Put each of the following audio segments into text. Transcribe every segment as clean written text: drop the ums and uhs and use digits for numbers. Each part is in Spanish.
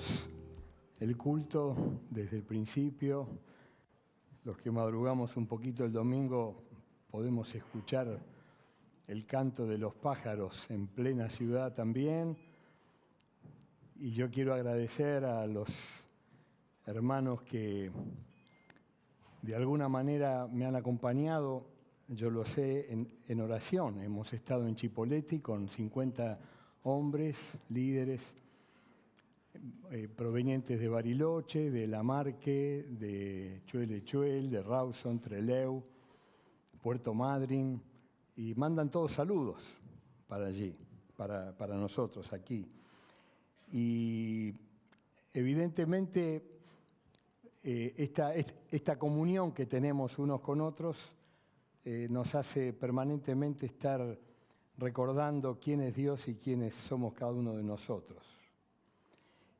Comenzamos el culto desde el principio. Los que madrugamos un poquito el domingo podemos escuchar el canto de los pájaros en plena ciudad también. Y yo quiero agradecer a los hermanos que de alguna manera me han acompañado, yo lo sé, en oración. Hemos estado en Chipoleti con 50 hombres, líderes, provenientes de Bariloche, de Lamarque, de Chuel, de Rawson, Trelew, Puerto Madryn, y mandan todos saludos para allí, para nosotros aquí. Y evidentemente esta comunión que tenemos unos con otros nos hace permanentemente estar recordando quién es Dios y quiénes somos cada uno de nosotros.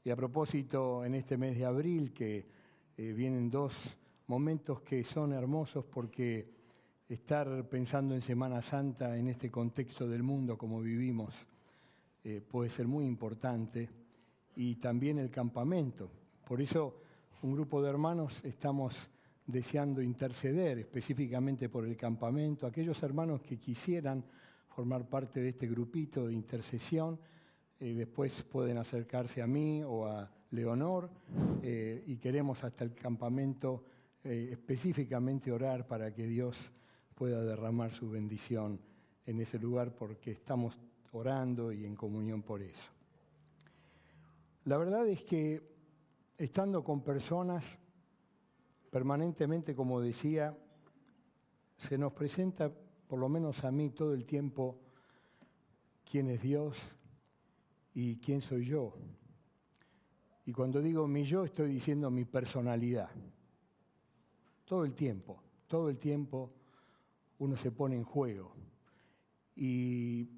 Y a propósito, en este mes de abril, que vienen dos momentos que son hermosos porque estar pensando en Semana Santa en este contexto del mundo como vivimos puede ser muy importante, y también el campamento. Por eso, un grupo de hermanos estamos deseando interceder específicamente por el campamento. Aquellos hermanos que quisieran formar parte de este grupito de intercesión, después pueden acercarse a mí o a Leonor, y queremos hasta el campamento específicamente orar para que Dios pueda derramar su bendición en ese lugar, porque estamos orando y en comunión por eso. La verdad es que estando con personas permanentemente, como decía, se nos presenta, por lo menos a mí, todo el tiempo quién es Dios y quién soy yo. Y cuando digo mi yo, estoy diciendo mi personalidad. Todo el tiempo uno se pone en juego. Y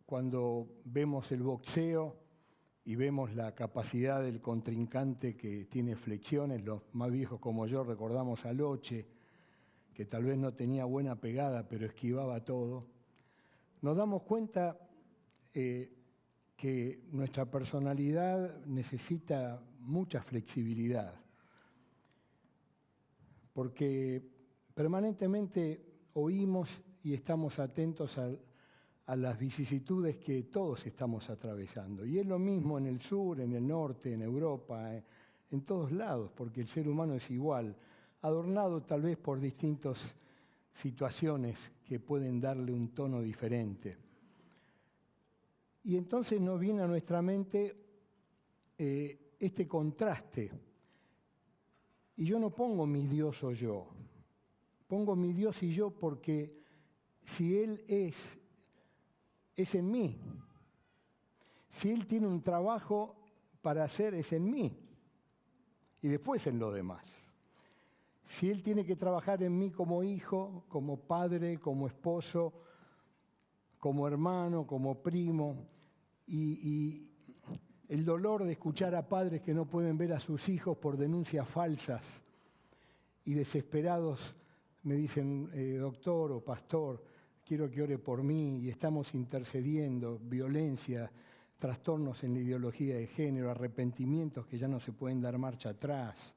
cuando vemos el boxeo y vemos la capacidad del contrincante que tiene flexiones, los más viejos como yo recordamos a Loche, que tal vez no tenía buena pegada, pero esquivaba todo, nos damos cuenta que nuestra personalidad necesita mucha flexibilidad, porque permanentemente oímos y estamos atentos a las vicisitudes que todos estamos atravesando. Y es lo mismo en el sur, en el norte, en Europa, en todos lados, porque el ser humano es igual, adornado tal vez por distintas situaciones que pueden darle un tono diferente. Y entonces nos viene a nuestra mente este contraste. Y yo no pongo mi Dios o yo, pongo mi Dios y yo, porque si Él es en mí. Si Él tiene un trabajo para hacer, es en mí. Y después en lo demás. Si Él tiene que trabajar en mí como hijo, como padre, como esposo, como hermano, como primo, y el dolor de escuchar a padres que no pueden ver a sus hijos por denuncias falsas y desesperados me dicen, doctor o pastor, quiero que ore por mí, y estamos intercediendo, violencia, trastornos en la ideología de género, arrepentimientos que ya no se pueden dar marcha atrás,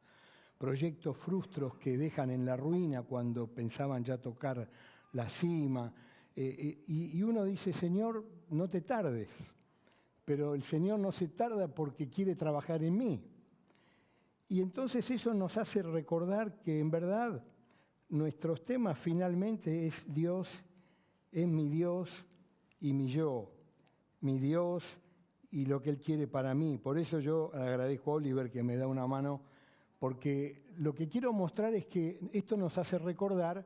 proyectos frustros que dejan en la ruina cuando pensaban ya tocar la cima. Y uno dice, Señor, no te tardes, pero el Señor no se tarda porque quiere trabajar en mí. Y entonces eso nos hace recordar que en verdad nuestros temas finalmente es Dios, es mi Dios y mi yo, mi Dios y lo que Él quiere para mí. Por eso yo agradezco a Oliver que me da una mano, porque lo que quiero mostrar es que esto nos hace recordar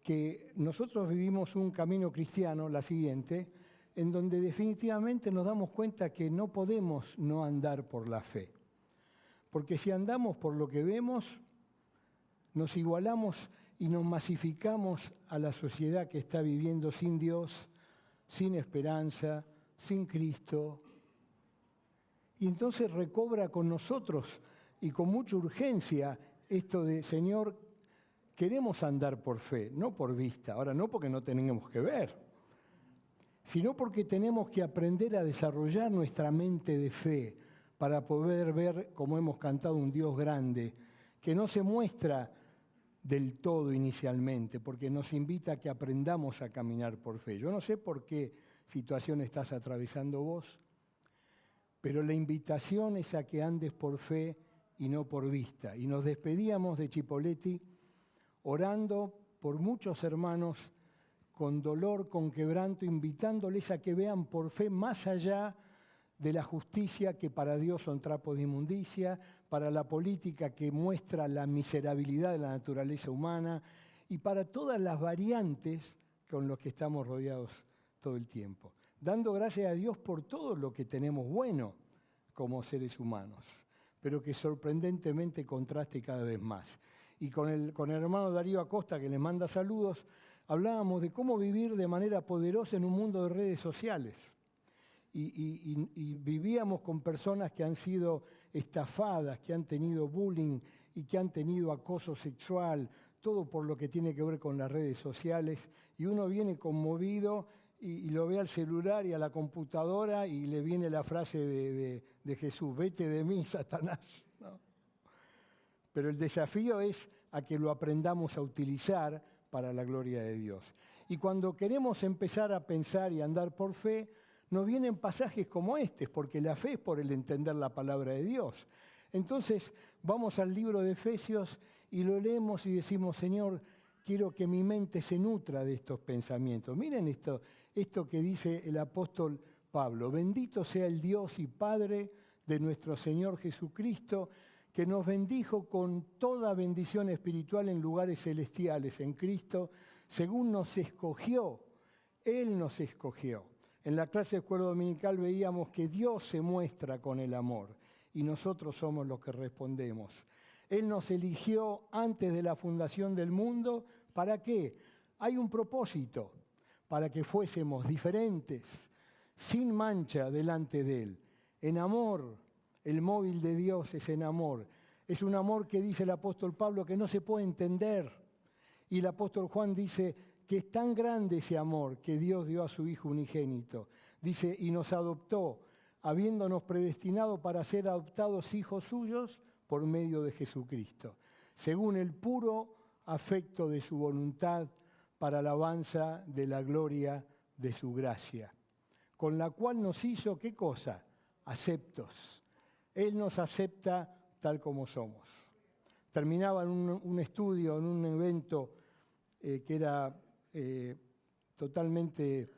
que nosotros vivimos un camino cristiano, la siguiente, en donde definitivamente nos damos cuenta que no podemos no andar por la fe. Porque si andamos por lo que vemos, nos igualamos y nos masificamos a la sociedad que está viviendo sin Dios, sin esperanza, sin Cristo. Y entonces recobra con nosotros y con mucha urgencia esto de, Señor, queremos andar por fe, no por vista. Ahora, no porque no tenemos que ver, sino porque tenemos que aprender a desarrollar nuestra mente de fe para poder ver, como hemos cantado, un Dios grande, que no se muestra del todo inicialmente, porque nos invita a que aprendamos a caminar por fe. Yo no sé por qué situación estás atravesando vos, pero la invitación es a que andes por fe y no por vista. Y nos despedíamos de Chipoleti orando por muchos hermanos con dolor, con quebranto, invitándoles a que vean por fe más allá de la justicia que para Dios son trapos de inmundicia, para la política que muestra la miserabilidad de la naturaleza humana y para todas las variantes con las que estamos rodeados todo el tiempo. Dando gracias a Dios por todo lo que tenemos bueno como seres humanos, pero que sorprendentemente contraste cada vez más. Y con el hermano Darío Acosta, que les manda saludos, hablábamos de cómo vivir de manera poderosa en un mundo de redes sociales. Y vivíamos con personas que han sido estafadas, que han tenido bullying y que han tenido acoso sexual, todo por lo que tiene que ver con las redes sociales. Y uno viene conmovido y lo ve al celular y a la computadora y le viene la frase de Jesús: vete de mí, Satanás, ¿no? Pero el desafío es a que lo aprendamos a utilizar para la gloria de Dios. Y cuando queremos empezar a pensar y andar por fe, nos vienen pasajes como estos, porque la fe es por el entender la palabra de Dios. Entonces vamos al libro de Efesios y lo leemos y decimos: Señor, quiero que mi mente se nutra de estos pensamientos. Miren esto que dice el apóstol Pablo: bendito sea el Dios y Padre de nuestro Señor Jesucristo, que nos bendijo con toda bendición espiritual en lugares celestiales en Cristo, según nos escogió. Él nos escogió. En la clase de escuela dominical veíamos que Dios se muestra con el amor y nosotros somos los que respondemos. Él nos eligió antes de la fundación del mundo. ¿Para qué? Hay un propósito: para que fuésemos diferentes, sin mancha delante de Él. En amor, el móvil de Dios es en amor. Es un amor que dice el apóstol Pablo que no se puede entender. Y el apóstol Juan dice que es tan grande ese amor que Dios dio a su Hijo unigénito. Dice: y nos adoptó, habiéndonos predestinado para ser adoptados hijos suyos por medio de Jesucristo, según el puro afecto de su voluntad, para alabanza de la gloria de su gracia, con la cual nos hizo, ¿qué cosa? Aceptos. Él nos acepta tal como somos. Terminaba en un estudio, en un evento que era totalmente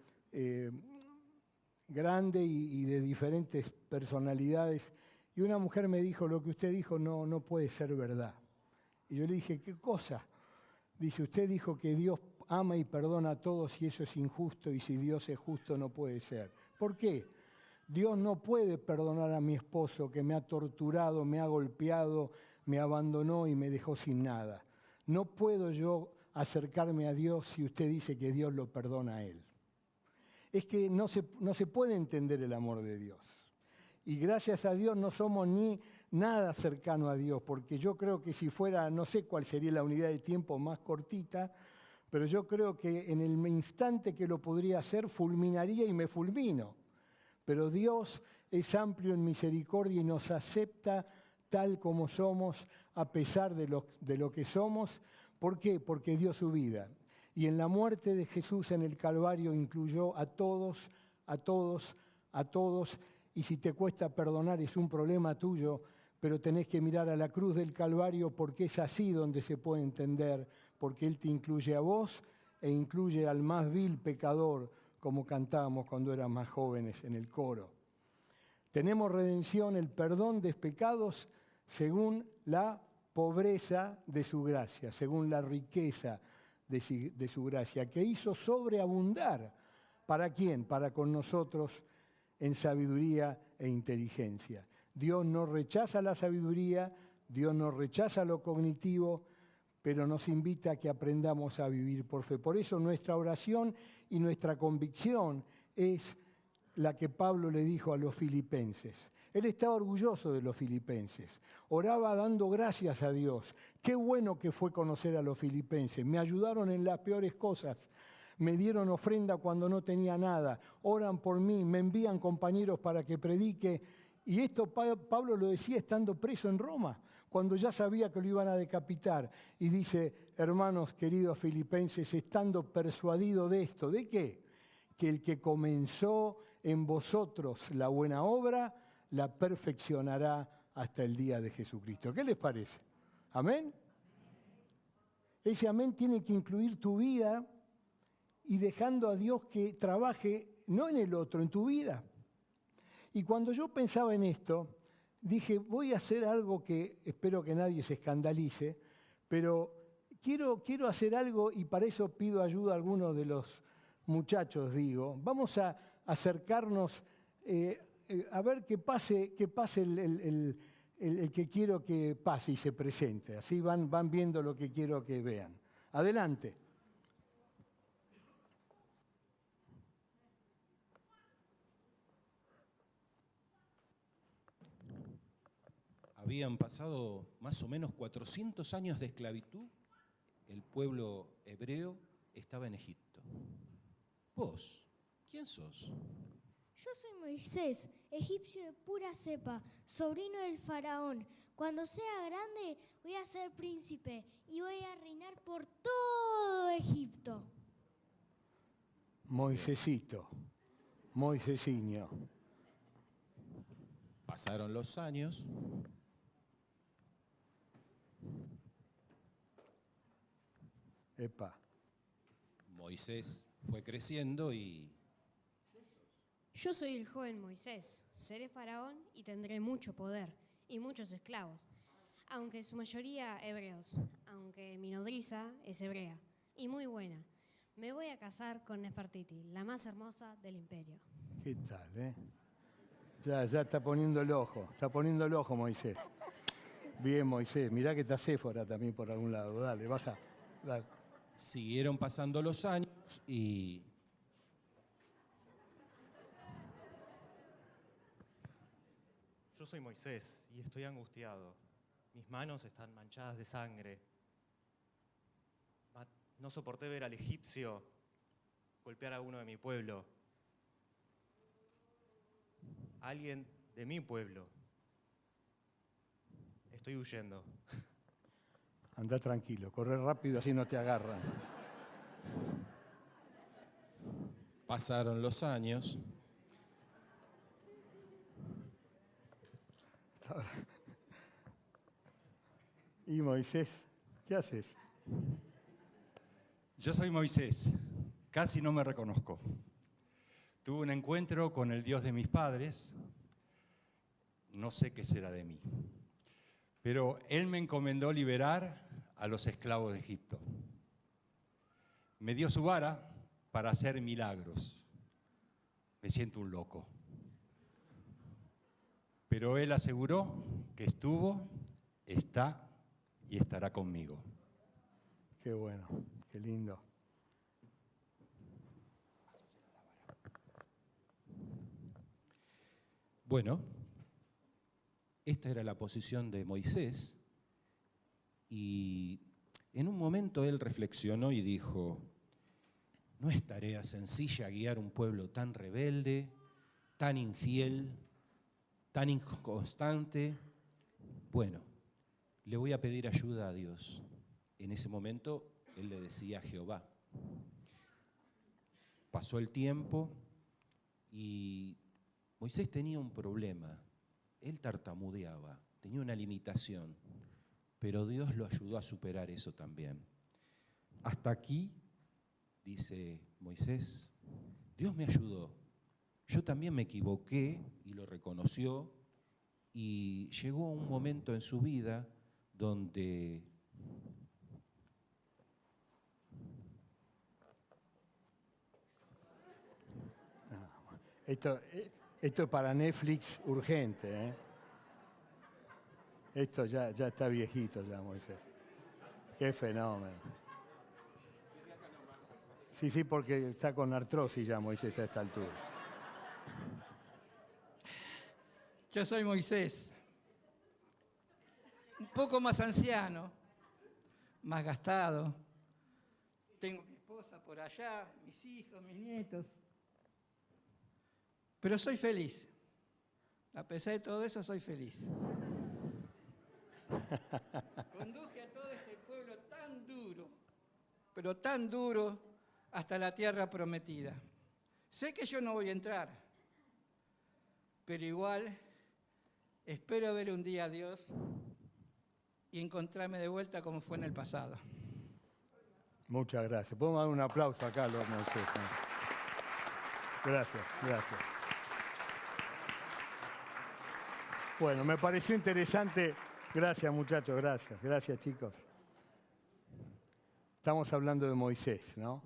grande y de diferentes personalidades, y una mujer me dijo: lo que usted dijo no puede ser verdad. Y yo le dije: ¿qué cosa? Dice: usted dijo que Dios ama y perdona a todos y eso es injusto, y si Dios es justo no puede ser. ¿Por qué? Dios no puede perdonar a mi esposo que me ha torturado, me ha golpeado, me abandonó y me dejó sin nada. No puedo yo acercarme a Dios si usted dice que Dios lo perdona a él. Es que no se puede entender el amor de Dios. Y gracias a Dios no somos ni nada cercano a Dios, porque yo creo que si fuera, no sé cuál sería la unidad de tiempo más cortita, pero yo creo que en el instante que lo podría hacer, fulminaría y me fulmino. Pero Dios es amplio en misericordia y nos acepta tal como somos, a pesar de lo que somos. ¿Por qué? Porque dio su vida. Y en la muerte de Jesús en el Calvario incluyó a todos, a todos, a todos. Y si te cuesta perdonar es un problema tuyo, pero tenés que mirar a la cruz del Calvario, porque es así donde se puede entender, porque Él te incluye a vos e incluye al más vil pecador, como cantábamos cuando éramos más jóvenes en el coro. Tenemos redención, el perdón de pecados, según la pobreza de su gracia, según la riqueza de su gracia, que hizo sobreabundar. ¿Para quién? Para con nosotros en sabiduría e inteligencia. Dios no rechaza la sabiduría, Dios no rechaza lo cognitivo, pero nos invita a que aprendamos a vivir por fe. Por eso nuestra oración y nuestra convicción es la que Pablo le dijo a los filipenses. Él estaba orgulloso de los filipenses, oraba dando gracias a Dios. Qué bueno que fue conocer a los filipenses, me ayudaron en las peores cosas, me dieron ofrenda cuando no tenía nada, oran por mí, me envían compañeros para que predique Y esto Pablo lo decía estando preso en Roma, cuando ya sabía que lo iban a decapitar. Y dice, hermanos queridos filipenses, estando persuadido de esto, ¿de qué? Que el que comenzó en vosotros la buena obra, la perfeccionará hasta el día de Jesucristo. ¿Qué les parece? ¿Amén? Ese amén tiene que incluir tu vida y dejando a Dios que trabaje, no en el otro, en tu vida. Y cuando yo pensaba en esto, dije, voy a hacer algo que espero que nadie se escandalice, pero quiero hacer algo y para eso pido ayuda a algunos de los muchachos, digo. Vamos a acercarnos a ver que pase el que quiero que pase y se presente. Así van viendo lo que quiero que vean. Adelante. Habían pasado más o menos 400 años de esclavitud. El pueblo hebreo estaba en Egipto. ¿Vos? ¿Quién sos? Yo soy Moisés, egipcio de pura cepa, sobrino del faraón. Cuando sea grande voy a ser príncipe y voy a reinar por todo Egipto. Moisésito, Moisésiño. Pasaron los años. Epa. Moisés fue creciendo y Yo soy el joven Moisés, seré faraón y tendré mucho poder y muchos esclavos, aunque su mayoría hebreos, aunque mi nodriza es hebrea y muy buena. Me voy a casar con Nefertiti, la más hermosa del imperio. ¿Qué tal, Ya está poniendo el ojo Moisés. Bien, Moisés, mirá que está Séfora también por algún lado. Dale, baja, dale. siguieron pasando los años y Yo soy Moisés y estoy angustiado. Mis manos están manchadas de sangre. No soporté ver al egipcio golpear a uno de mi pueblo. A alguien de mi pueblo. Estoy huyendo. Andá tranquilo, corre rápido así no te agarran. pasaron los años. Y Moisés, ¿qué haces? Yo soy Moisés, casi no me reconozco. Tuve un encuentro con el Dios de mis padres, no sé qué será de mí, pero Él me encomendó liberar a los esclavos de Egipto. Me dio su vara para hacer milagros. Me siento un loco. Pero Él aseguró que estuvo, está y estará conmigo. Qué bueno, qué lindo. Bueno, esta era la posición de Moisés y en un momento él reflexionó y dijo, no es tarea sencilla guiar un pueblo tan rebelde, tan infiel, tan inconstante. Bueno, le voy a pedir ayuda a Dios. En ese momento él le decía a Jehová. Pasó el tiempo y Moisés tenía un problema. Él tartamudeaba, tenía una limitación, pero Dios lo ayudó a superar eso también. Hasta aquí, dice Moisés, Dios me ayudó. Yo también me equivoqué y lo reconoció y llegó un momento en su vida donde Esto es para Netflix urgente, ¿eh? Esto ya está viejito ya, Moisés. Qué fenómeno. Sí, porque está con artrosis ya Moisés a esta altura. Yo soy Moisés, un poco más anciano, más gastado. Tengo mi esposa por allá, mis hijos, mis nietos. Pero soy feliz. A pesar de todo eso, soy feliz. Conduje a todo este pueblo tan duro, pero tan duro, hasta la tierra prometida. Sé que yo no voy a entrar, pero igual espero ver un día a Dios y encontrarme de vuelta como fue en el pasado. Muchas gracias. Podemos dar un aplauso acá a los Moisés. Gracias, gracias. Bueno, me pareció interesante. Gracias, muchachos, gracias. Gracias, chicos. Estamos hablando de Moisés, ¿no?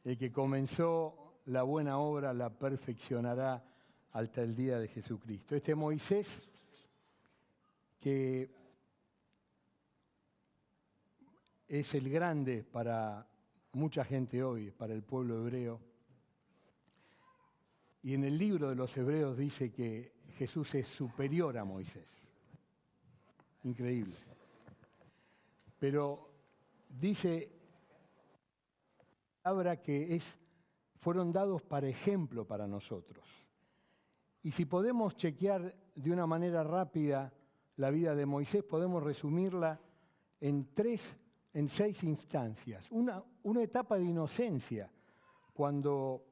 El que comenzó la buena obra la perfeccionará hasta el día de Jesucristo. Este Moisés que es el grande para mucha gente hoy, para el pueblo hebreo. Y en el libro de los Hebreos dice que Jesús es superior a Moisés. Increíble. Pero dice la palabra que fueron dados para ejemplo para nosotros. Y si podemos chequear de una manera rápida la vida de Moisés, podemos resumirla en 6 instancias. Una etapa de inocencia, cuando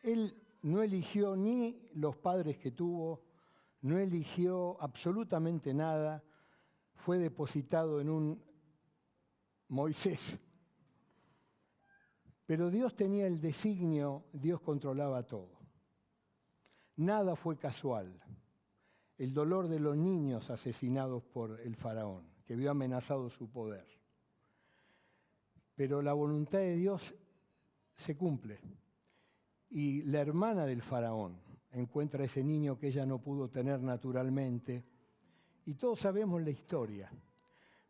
él no eligió ni los padres que tuvo, no eligió absolutamente nada, fue depositado en un Moisés. Pero Dios tenía el designio, Dios controlaba todo. Nada fue casual. El dolor de los niños asesinados por el faraón, que vio amenazado su poder. Pero la voluntad de Dios se cumple. Y la hermana del faraón encuentra a ese niño que ella no pudo tener naturalmente. Y todos sabemos la historia.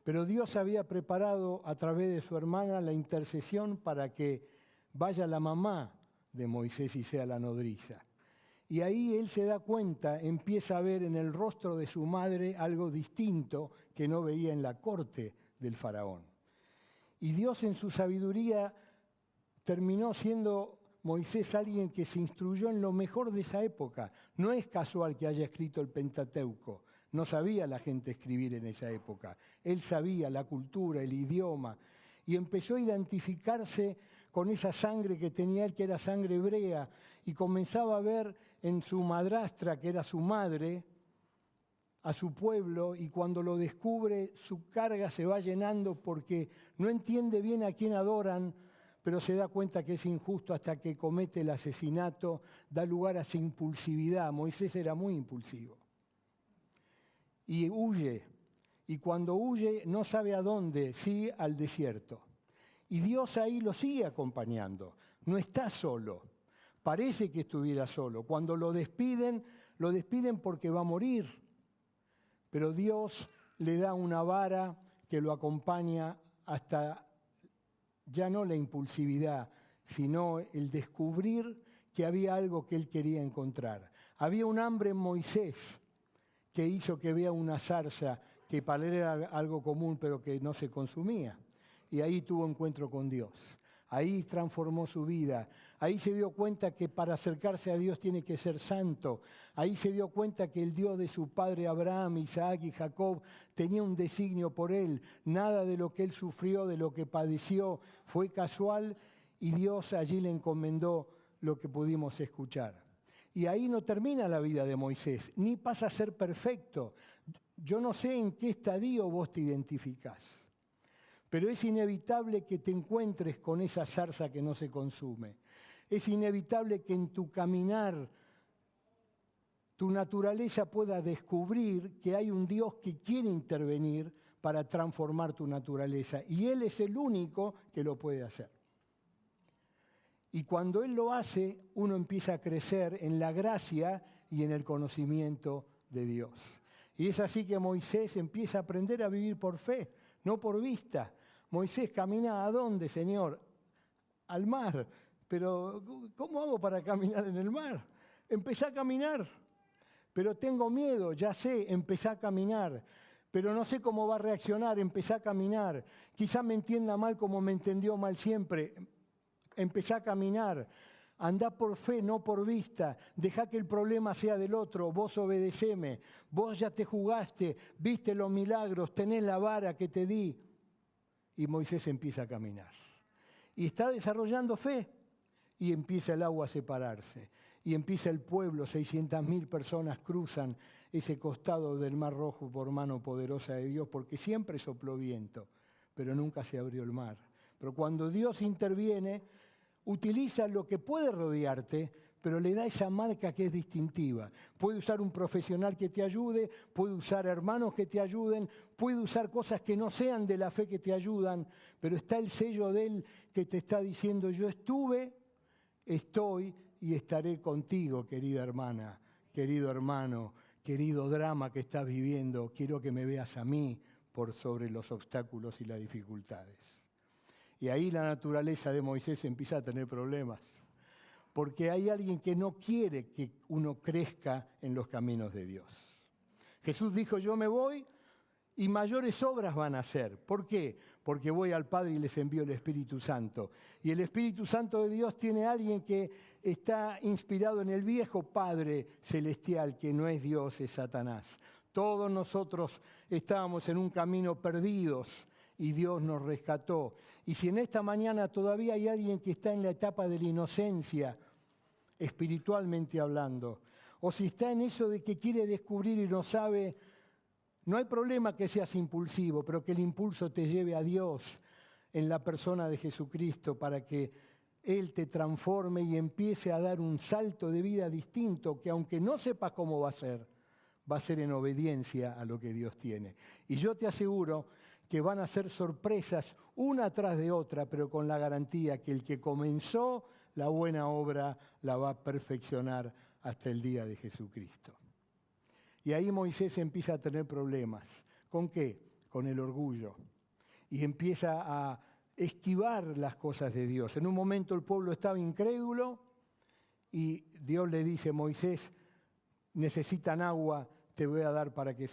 Pero Dios había preparado a través de su hermana la intercesión para que vaya la mamá de Moisés y sea la nodriza. Y ahí él se da cuenta, empieza a ver en el rostro de su madre algo distinto que no veía en la corte del faraón. Y Dios en su sabiduría terminó siendo Moisés alguien que se instruyó en lo mejor de esa época. No es casual que haya escrito el Pentateuco. No sabía la gente escribir en esa época. Él sabía la cultura, el idioma, y empezó a identificarse con esa sangre que tenía él, que era sangre hebrea, y comenzaba a ver en su madrastra, que era su madre, a su pueblo, y cuando lo descubre, su carga se va llenando porque no entiende bien a quién adoran, pero se da cuenta que es injusto hasta que comete el asesinato, da lugar a esa impulsividad. Moisés era muy impulsivo. Y huye, y cuando huye no sabe a dónde, sí al desierto. Y Dios ahí lo sigue acompañando, no está solo, parece que estuviera solo. Cuando lo despiden porque va a morir, pero Dios le da una vara que lo acompaña hasta ya no la impulsividad, sino el descubrir que había algo que él quería encontrar. Había un hambre en Moisés que hizo que vea una zarza que para él era algo común, pero que no se consumía. Y ahí tuvo encuentro con Dios. Ahí transformó su vida. Ahí se dio cuenta que para acercarse a Dios tiene que ser santo. Ahí se dio cuenta que el Dios de su padre Abraham, Isaac y Jacob tenía un designio por él. Nada de lo que él sufrió, de lo que padeció, fue casual, y Dios allí le encomendó lo que pudimos escuchar. Y ahí no termina la vida de Moisés, ni pasa a ser perfecto. Yo no sé en qué estadio vos te identificás, pero es inevitable que te encuentres con esa zarza que no se consume. Es inevitable que en tu caminar tu naturaleza pueda descubrir que hay un Dios que quiere intervenir para transformar tu naturaleza, y Él es el único que lo puede hacer. Y cuando Él lo hace, uno empieza a crecer en la gracia y en el conocimiento de Dios. Y es así que Moisés empieza a aprender a vivir por fe, no por vista. Moisés camina ¿a dónde, Señor? Al mar. Pero ¿cómo hago para caminar en el mar? Empecé a caminar. Pero tengo miedo, ya sé, empecé a caminar. Pero no sé cómo va a reaccionar, empecé a caminar. Quizá me entienda mal como me entendió mal siempre. Empecé a caminar. Andá por fe, no por vista. Deja que el problema sea del otro. Vos obedeceme. Vos ya te jugaste, viste los milagros, tenés la vara que te di. Y Moisés empieza a caminar. Y está desarrollando fe. Y empieza el agua a separarse. Y empieza el pueblo, 600.000 personas cruzan ese costado del Mar Rojo por mano poderosa de Dios, porque siempre sopló viento, pero nunca se abrió el mar. Pero cuando Dios interviene, utiliza lo que puede rodearte, pero le da esa marca que es distintiva. Puede usar un profesional que te ayude, puede usar hermanos que te ayuden, puede usar cosas que no sean de la fe que te ayudan, pero está el sello de Él que te está diciendo, yo estuve, estoy y estaré contigo, querida hermana, querido hermano, querido drama que estás viviendo. Quiero que me veas a mí por sobre los obstáculos y las dificultades. Y ahí la naturaleza de Moisés empieza a tener problemas, porque hay alguien que no quiere que uno crezca en los caminos de Dios. Jesús dijo, yo me voy y mayores obras van a hacer. ¿Por qué? Porque voy al Padre y les envío el Espíritu Santo. Y el Espíritu Santo de Dios tiene a alguien que está inspirado en el viejo Padre celestial, que no es Dios, es Satanás. Todos nosotros estábamos en un camino perdidos y Dios nos rescató. Y si en esta mañana todavía hay alguien que está en la etapa de la inocencia, espiritualmente hablando, o si está en eso de que quiere descubrir y no sabe, no hay problema que seas impulsivo, pero que el impulso te lleve a Dios en la persona de Jesucristo para que Él te transforme y empiece a dar un salto de vida distinto que aunque no sepas cómo va a ser en obediencia a lo que Dios tiene. Y yo te aseguro que van a ser sorpresas una tras de otra, pero con la garantía que el que comenzó la buena obra la va a perfeccionar hasta el día de Jesucristo. Y ahí Moisés empieza a tener problemas. ¿Con qué? Con el orgullo. Y empieza a esquivar las cosas de Dios. En un momento el pueblo estaba incrédulo y Dios le dice, Moisés, necesitan agua, te voy a dar para que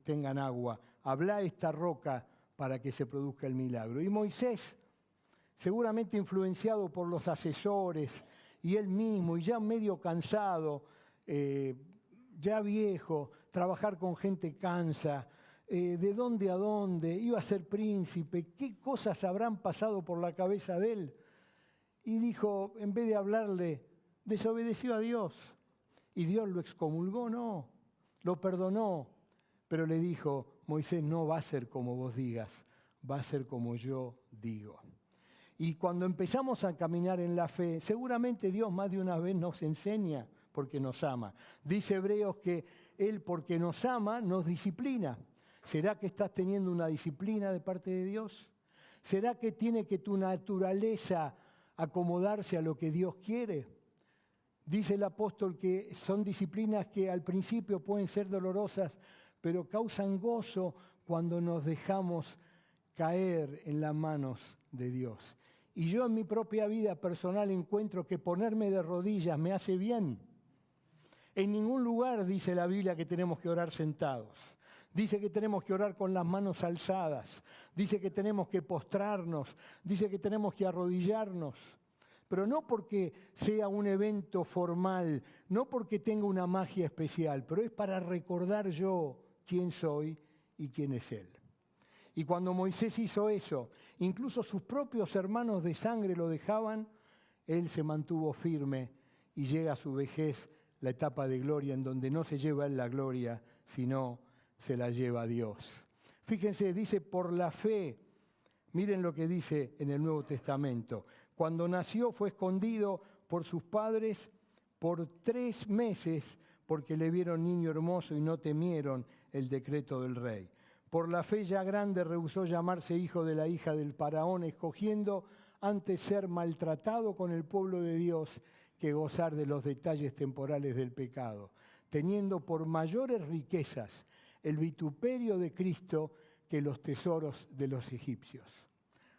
tengan agua. Habla esta roca para que se produzca el milagro. Y Moisés, seguramente influenciado por los asesores y él mismo, y ya medio cansado, ya viejo, trabajar con gente cansa, de dónde a dónde, iba a ser príncipe, qué cosas habrán pasado por la cabeza de él. Y dijo, en vez de hablarle, desobedeció a Dios. Y Dios lo excomulgó, no, lo perdonó, pero le dijo, Moisés, no va a ser como vos digas, va a ser como yo digo. Y cuando empezamos a caminar en la fe, seguramente Dios más de una vez nos enseña porque nos ama. Dice Hebreos que Él, porque nos ama, nos disciplina. ¿Será que estás teniendo una disciplina de parte de Dios? ¿Será que tiene que tu naturaleza acomodarse a lo que Dios quiere? Dice el apóstol que son disciplinas que al principio pueden ser dolorosas, pero causan gozo cuando nos dejamos caer en las manos de Dios. Y yo en mi propia vida personal encuentro que ponerme de rodillas me hace bien. En ningún lugar dice la Biblia que tenemos que orar sentados. Dice que tenemos que orar con las manos alzadas. Dice que tenemos que postrarnos. Dice que tenemos que arrodillarnos. Pero no porque sea un evento formal, no porque tenga una magia especial, pero es para recordar yo quién soy y quién es Él. Y cuando Moisés hizo eso, incluso sus propios hermanos de sangre lo dejaban, él se mantuvo firme y llega a su vejez, la etapa de gloria, en donde no se lleva él la gloria, sino se la lleva Dios. Fíjense, dice, por la fe, miren lo que dice en el Nuevo Testamento. Cuando nació fue escondido por sus padres por 3 meses, porque le vieron niño hermoso y no temieron el decreto del rey. Por la fe ya grande rehusó llamarse hijo de la hija del faraón, escogiendo antes ser maltratado con el pueblo de Dios que gozar de los detalles temporales del pecado, teniendo por mayores riquezas el vituperio de Cristo que los tesoros de los egipcios.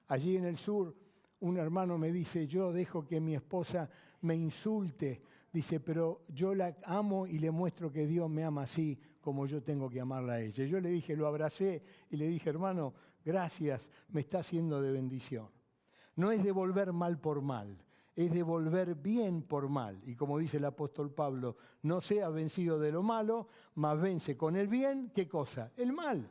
Allí en el sur, un hermano me dice, yo dejo que mi esposa me insulte, dice, pero yo la amo y le muestro que Dios me ama así como yo tengo que amarla a ella. Yo le dije, lo abracé y le dije, hermano, gracias, me está haciendo de bendición. No es devolver mal por mal, es devolver bien por mal. Y como dice el apóstol Pablo, no seas vencido de lo malo, mas vence con el bien, ¿qué cosa? El mal.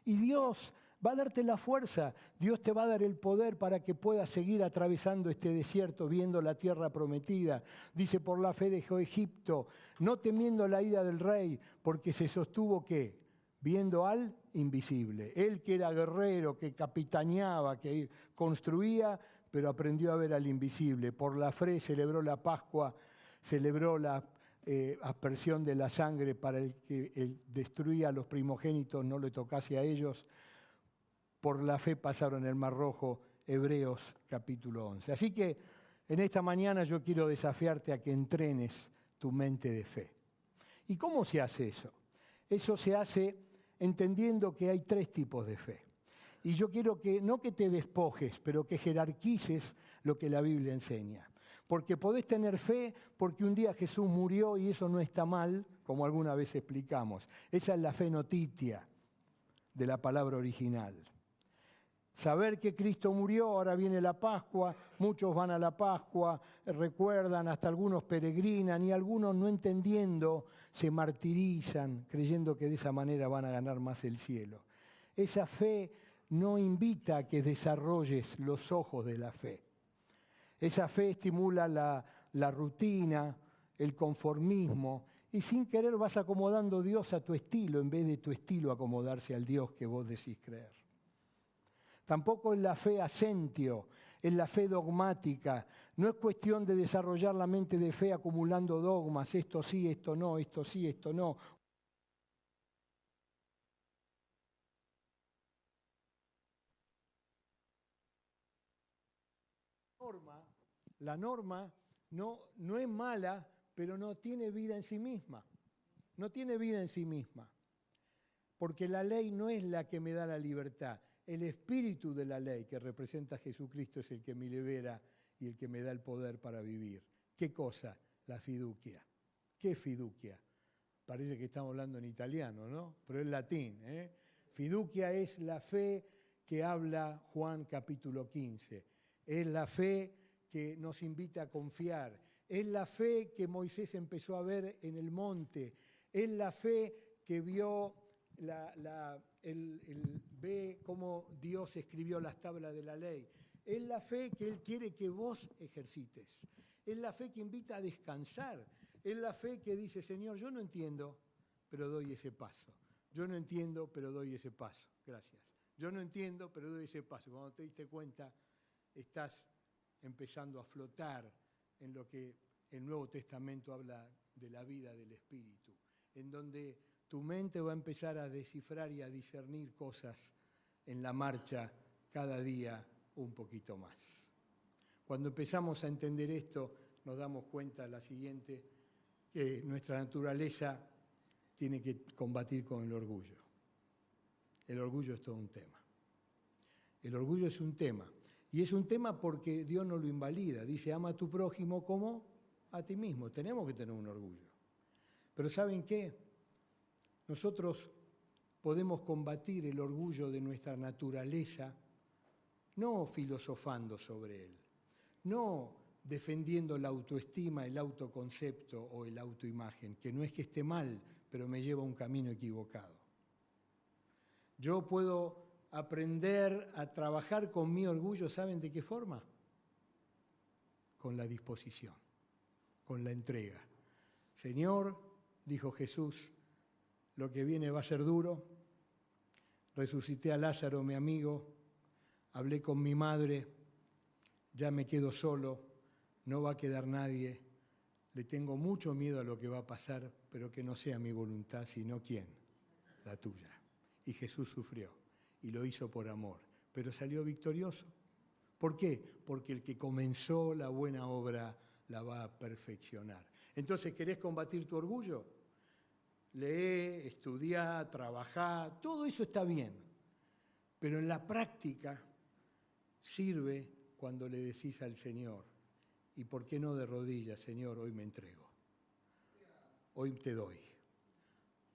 Y Dios va a darte la fuerza, Dios te va a dar el poder para que puedas seguir atravesando este desierto, viendo la tierra prometida. Dice, por la fe dejó Egipto, no temiendo la ira del rey, porque se sostuvo, ¿qué? Viendo al invisible. Él que era guerrero, que capitaneaba, que construía, pero aprendió a ver al invisible. Por la fe celebró la Pascua, celebró la aspersión de la sangre para el que él destruía a los primogénitos, no le tocase a ellos. Por la fe pasaron el Mar Rojo, Hebreos capítulo 11. Así que en esta mañana yo quiero desafiarte a que entrenes tu mente de fe. ¿Y cómo se hace eso? Eso se hace entendiendo que hay 3 tipos de fe. Y yo quiero que, no que te despojes, pero que jerarquices lo que la Biblia enseña. Porque podés tener fe porque un día Jesús murió y eso no está mal, como alguna vez explicamos. Esa es la fe notitia de la palabra original. Saber que Cristo murió, ahora viene la Pascua, muchos van a la Pascua, recuerdan, hasta algunos peregrinan y algunos no entendiendo se martirizan, creyendo que de esa manera van a ganar más el cielo. Esa fe no invita a que desarrolles los ojos de la fe. Esa fe estimula la rutina, el conformismo, y sin querer vas acomodando a Dios a tu estilo, en vez de tu estilo acomodarse al Dios que vos decís creer. Tampoco es la fe asentio, es la fe dogmática. No es cuestión de desarrollar la mente de fe acumulando dogmas, esto sí, esto no, esto sí, esto no. La norma no es mala, pero no tiene vida en sí misma. No tiene vida en sí misma. Porque la ley no es la que me da la libertad. El espíritu de la ley que representa a Jesucristo es el que me libera y el que me da el poder para vivir. ¿Qué cosa? La fiducia. ¿Qué fiducia? Parece que estamos hablando en italiano, ¿no? Pero es latín, ¿eh? Fiducia es la fe que habla Juan capítulo 15. Es la fe que nos invita a confiar. Es la fe que Moisés empezó a ver en el monte. Es la fe que vio ve cómo Dios escribió las tablas de la ley. Es la fe que Él quiere que vos ejercites. Es la fe que invita a descansar. Es la fe que dice, Señor, yo no entiendo, pero doy ese paso. Yo no entiendo, pero doy ese paso. Gracias. Yo no entiendo, pero doy ese paso. Cuando te diste cuenta, estás empezando a flotar en lo que el Nuevo Testamento habla de la vida del Espíritu, en donde tu mente va a empezar a descifrar y a discernir cosas en la marcha cada día un poquito más. Cuando empezamos a entender esto, nos damos cuenta la siguiente, que nuestra naturaleza tiene que combatir con el orgullo. El orgullo es todo un tema. El orgullo es un tema. Y es un tema porque Dios no lo invalida. Dice, ama a tu prójimo como a ti mismo. Tenemos que tener un orgullo. Pero ¿saben qué? Nosotros podemos combatir el orgullo de nuestra naturaleza no filosofando sobre él, no defendiendo la autoestima, el autoconcepto o el autoimagen, que no es que esté mal, pero me lleva a un camino equivocado. Yo puedo aprender a trabajar con mi orgullo, ¿saben de qué forma? Con la disposición, con la entrega. Señor, dijo Jesús, lo que viene va a ser duro. Resucité a Lázaro, mi amigo, hablé con mi madre, ya me quedo solo, no va a quedar nadie, le tengo mucho miedo a lo que va a pasar, pero que no sea mi voluntad, sino ¿quién? La tuya. Y Jesús sufrió, y lo hizo por amor, pero salió victorioso. ¿Por qué? Porque el que comenzó la buena obra la va a perfeccionar. Entonces, ¿querés combatir tu orgullo? Lee, estudia, trabaja, todo eso está bien, pero en la práctica sirve cuando le decís al Señor, ¿y por qué no de rodillas, Señor, hoy me entrego? Hoy te doy.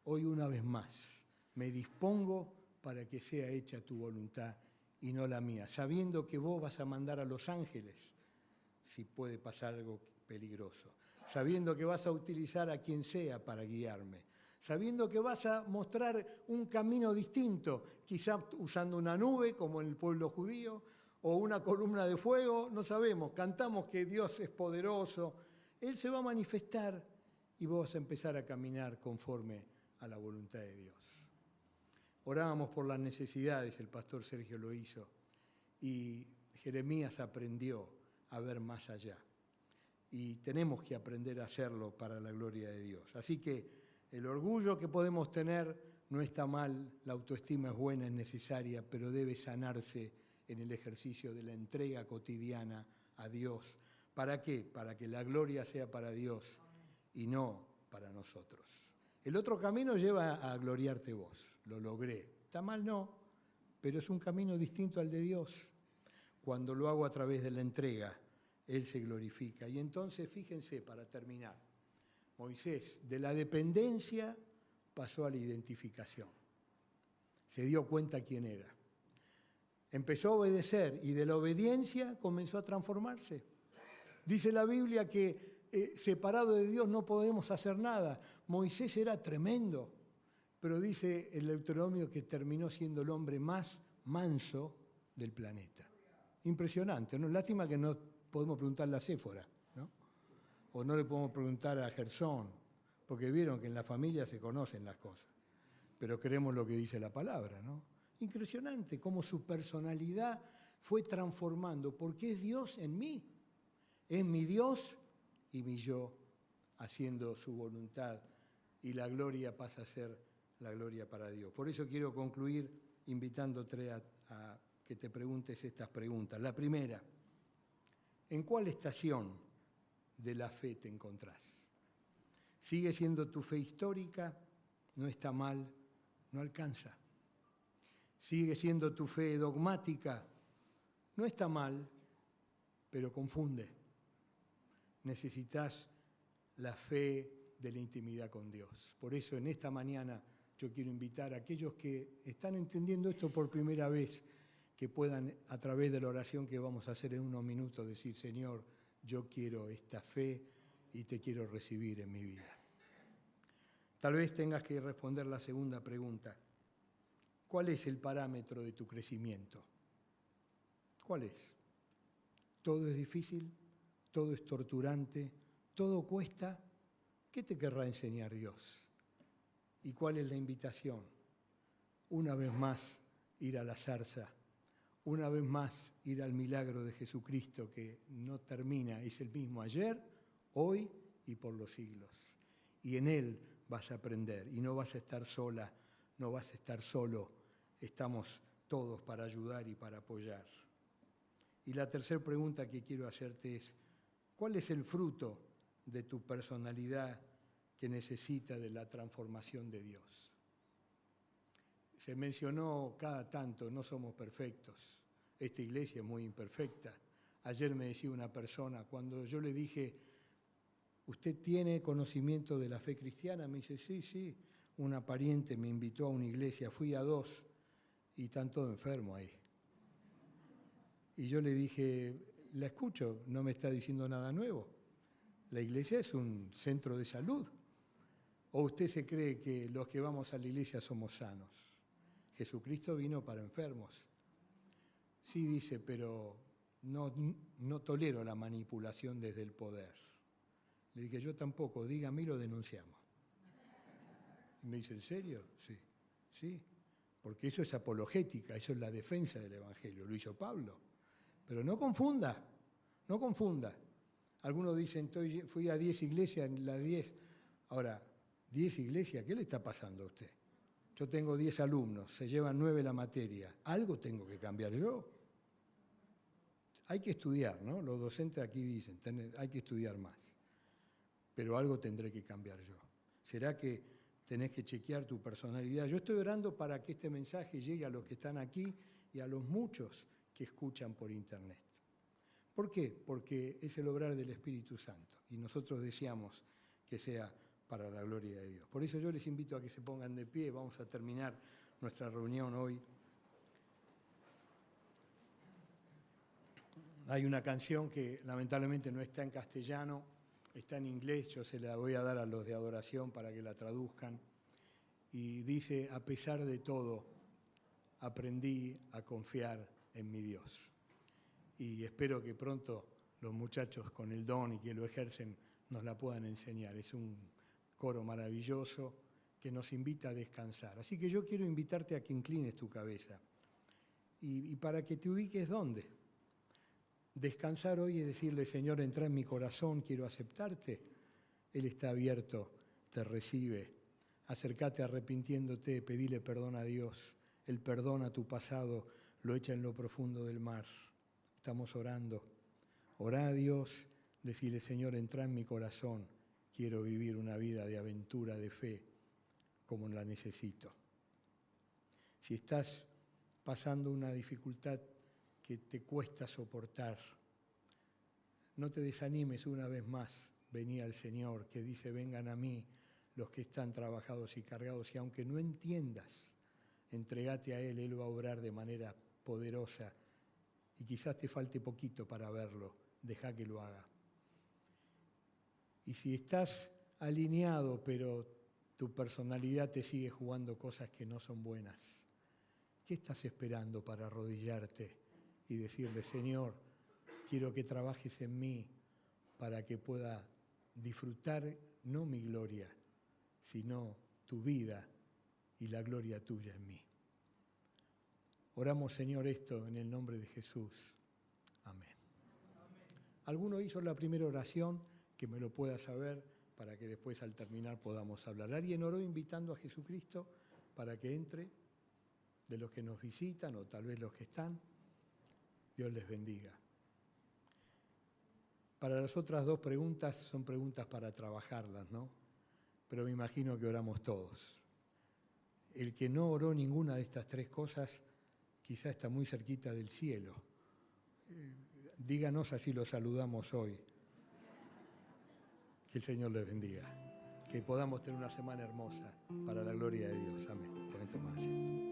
Hoy una vez más me dispongo para que sea hecha tu voluntad y no la mía, sabiendo que vos vas a mandar a los ángeles si puede pasar algo peligroso, sabiendo que vas a utilizar a quien sea para guiarme, sabiendo que vas a mostrar un camino distinto, quizá usando una nube como en el pueblo judío, o una columna de fuego, no sabemos, cantamos que Dios es poderoso, Él se va a manifestar y vos vas a empezar a caminar conforme a la voluntad de Dios. Orábamos por las necesidades, el pastor Sergio lo hizo, y Jeremías aprendió a ver más allá. Y tenemos que aprender a hacerlo para la gloria de Dios. Así que el orgullo que podemos tener no está mal, la autoestima es buena, es necesaria, pero debe sanarse en el ejercicio de la entrega cotidiana a Dios. ¿Para qué? Para que la gloria sea para Dios y no para nosotros. El otro camino lleva a gloriarte vos, lo logré. Está mal, no, pero es un camino distinto al de Dios. Cuando lo hago a través de la entrega, Él se glorifica. Y entonces, fíjense, para terminar, Moisés de la dependencia pasó a la identificación. Se dio cuenta quién era. Empezó a obedecer y de la obediencia comenzó a transformarse. Dice la Biblia que separado de Dios no podemos hacer nada. Moisés era tremendo, pero dice el Deuteronomio que terminó siendo el hombre más manso del planeta. Impresionante, ¿no? Lástima que no podemos preguntarle a Séfora, ¿no? O no le podemos preguntar a Gersón, porque vieron que en la familia se conocen las cosas, pero creemos lo que dice la palabra, ¿no? Impresionante cómo su personalidad fue transformando, porque es Dios en mí, es mi Dios y mi yo haciendo su voluntad, y la gloria pasa a ser la gloria para Dios. Por eso quiero concluir invitándote a que te preguntes estas preguntas. La primera, ¿en cuál estación de la fe te encontrás? ¿Sigue siendo tu fe histórica? No está mal, no alcanza. ¿Sigue siendo tu fe dogmática? No está mal, pero confunde. Necesitas la fe de la intimidad con Dios. Por eso en esta mañana yo quiero invitar a aquellos que están entendiendo esto por primera vez, que puedan, a través de la oración que vamos a hacer en unos minutos, decir: Señor, yo quiero esta fe y te quiero recibir en mi vida. Tal vez tengas que responder la segunda pregunta. ¿Cuál es el parámetro de tu crecimiento? ¿Cuál es? ¿Todo es difícil? ¿Todo es torturante? ¿Todo cuesta? ¿Qué te querrá enseñar Dios? ¿Y cuál es la invitación? Una vez más, ir a la zarza. Una vez más, ir al milagro de Jesucristo que no termina, es el mismo ayer, hoy y por los siglos. Y en Él vas a aprender y no vas a estar sola, no vas a estar solo. Estamos todos para ayudar y para apoyar. Y la tercera pregunta que quiero hacerte es: ¿cuál es el fruto de tu personalidad que necesita de la transformación de Dios? Se mencionó cada tanto, no somos perfectos. Esta iglesia es muy imperfecta. Ayer me decía una persona, cuando yo le dije: ¿usted tiene conocimiento de la fe cristiana? Me dice: sí. Una pariente me invitó a una iglesia, fui a 2 y están todos enfermos ahí. Y yo le dije: la escucho, no me está diciendo nada nuevo. La iglesia es un centro de salud. ¿O usted se cree que los que vamos a la iglesia somos sanos? Jesucristo vino para enfermos. Sí, dice, pero no tolero la manipulación desde el poder. Le dije: yo tampoco, dígame y lo denunciamos. Y me dice: ¿en serio? Sí, porque eso es apologética, eso es la defensa del Evangelio, lo hizo Pablo. Pero no confunda. Algunos dicen: fui a 10 iglesias, en las 10. Ahora, 10 iglesias, ¿qué le está pasando a usted? Yo tengo 10 alumnos, se llevan 9 la materia. Algo tengo que cambiar yo. Hay que estudiar, ¿no? Los docentes aquí dicen, hay que estudiar más. Pero algo tendré que cambiar yo. ¿Será que tenés que chequear tu personalidad? Yo estoy orando para que este mensaje llegue a los que están aquí y a los muchos que escuchan por internet. ¿Por qué? Porque es el obrar del Espíritu Santo y nosotros deseamos que sea para la gloria de Dios. Por eso yo les invito a que se pongan de pie. Vamos a terminar nuestra reunión hoy. Hay una canción que lamentablemente no está en castellano, está en inglés, yo se la voy a dar a los de adoración para que la traduzcan. Y dice, a pesar de todo, aprendí a confiar en mi Dios. Y espero que pronto los muchachos con el don y que lo ejercen nos la puedan enseñar. Es un coro maravilloso que nos invita a descansar. Así que yo quiero invitarte a que inclines tu cabeza y para que te ubiques ¿dónde? Descansar hoy y decirle, Señor, entra en mi corazón, quiero aceptarte. Él está abierto, te recibe. Acércate arrepintiéndote, pedile perdón a Dios. Él perdona tu pasado, lo echa en lo profundo del mar. Estamos orando. Orá a Dios, decirle, Señor, entra en mi corazón. Quiero vivir una vida de aventura, de fe, como la necesito. Si estás pasando una dificultad que te cuesta soportar, no te desanimes una vez más. Vení al Señor, que dice, vengan a mí los que están trabajados y cargados, y aunque no entiendas, entregate a Él, Él va a obrar de manera poderosa, y quizás te falte poquito para verlo, deja que lo haga. Y si estás alineado, pero tu personalidad te sigue jugando cosas que no son buenas, ¿qué estás esperando para arrodillarte y decirle, Señor, quiero que trabajes en mí para que pueda disfrutar no mi gloria, sino tu vida y la gloria tuya en mí? Oramos, Señor, esto en el nombre de Jesús. Amén. ¿Alguno hizo la primera oración? Que me lo pueda saber para que después al terminar podamos hablar. ¿Alguien oró invitando a Jesucristo para que entre? De los que nos visitan o tal vez los que están. Dios les bendiga. Para las otras dos preguntas son preguntas para trabajarlas, ¿no? Pero me imagino que oramos todos. El que no oró ninguna de estas tres cosas quizá está muy cerquita del cielo. Díganos, así lo saludamos hoy. Que el Señor les bendiga. Que podamos tener una semana hermosa para la gloria de Dios. Amén. Pueden tomar asiento.